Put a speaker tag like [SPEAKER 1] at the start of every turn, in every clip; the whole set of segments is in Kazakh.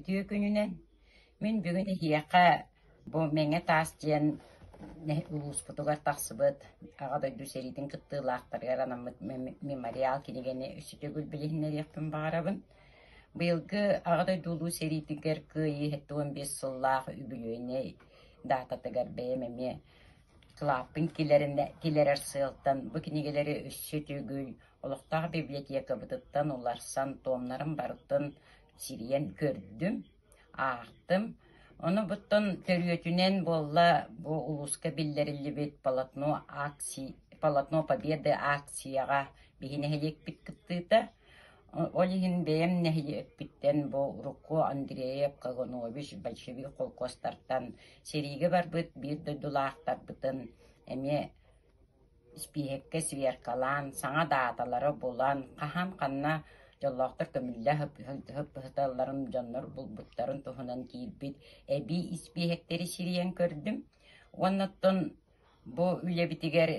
[SPEAKER 1] Ütüye gününen min bugün hiyaka bu menge tas diyen ne ulus putugar taksıbıt ağa da düseritin kıttığılaqtar yaranamıt memorial kinigeni üsüte gülbilihinler yakpın bağırabın. Bu yılgı ağa da dolu seritiger kıyı hette 15 sıllah übülüğüne dağıtatıgar beğememi Klapın kilerer sığıltan bu kinigeleri üssü gül Oluqtağı biblioteka bıtıttan ularsan tomlarım barıttın siriyen gördüm, ağaktım. Onu button törüyötünen bolla bu uluska bilderilli bit Palatno Победы aksiyaga bihine helek bit kıttıydı. Олиһин бэйэм нэһили өппүттэн бу Рукко Андреев Каганович большевик колкостартан сериге барбыт биир дойдулаахтарбытын эме спиһекке сверкалан саҥа дааталары булан хаһан ханна жоллоохтар көмүллэ хыпталларын дьоннор булбуттарын туһунан киирбит эби испиһектери сириен көрдүм. Онноттон бу үлебитигер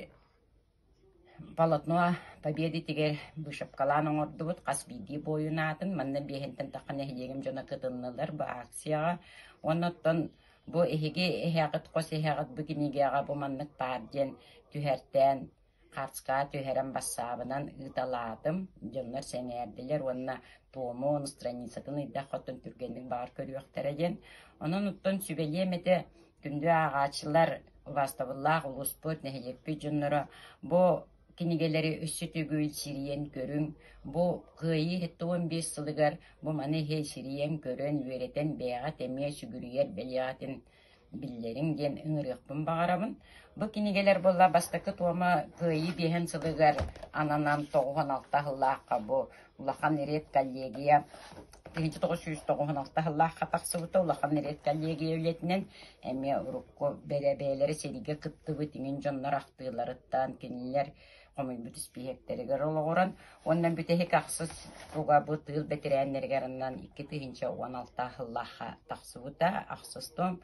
[SPEAKER 1] Полотно Победы тигер бышапкалан оңордубут касбиди боюнатын манна бехентен такан эхилегим жона кытыннылар ба акцияга онноттон бу эхиги эхагыт кос эхагыт букинигега бу маннык барден түһәртен карска түһәрен бассабынан ыталатым жоннор сеңердилер онна томон страницатын идда хоттон түргендин бар көрүөктөрөден онон уттон сүбелиемете күндү агачылар Ваставыллах улуспут нехилеппи жонноро бу кинигелери өссү түгүл сириен көрүң бу кыйы хетте 15 сылыгар бу маны хей сириен көрөн үеретен бэга темие сүгүрүер белиатын биллерин ден ыңырыакпын багарабын бу кинигелер болла бастакы тома кыйы бехен сылыгар ананан 96 хыллаакка бу улахан эрет коллегия 1996 хыллаакка таксыбыта улахан эрет коллегия үлетинен эми урукко беребээлери сериге кыттыбы тиңин жоннор актыыларыттан кинилер комуйбут спиектеригер ологоран ондан бүтехи каксыз туга бу тыыл бетерээннергеринан 2016 хыллаакка таксыбыта аксыстом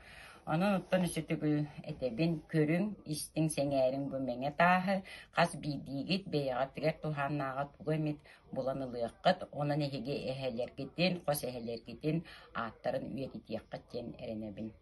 [SPEAKER 1] Onun uttun üsütügül etebin körün istin sengärin bu meňe tahy kas bidigit beýagatger tuhannaga tugamit bulanylykkyt ona nehige eheler giten, kos eheler giten atların üyetit yakkat jen erenebin.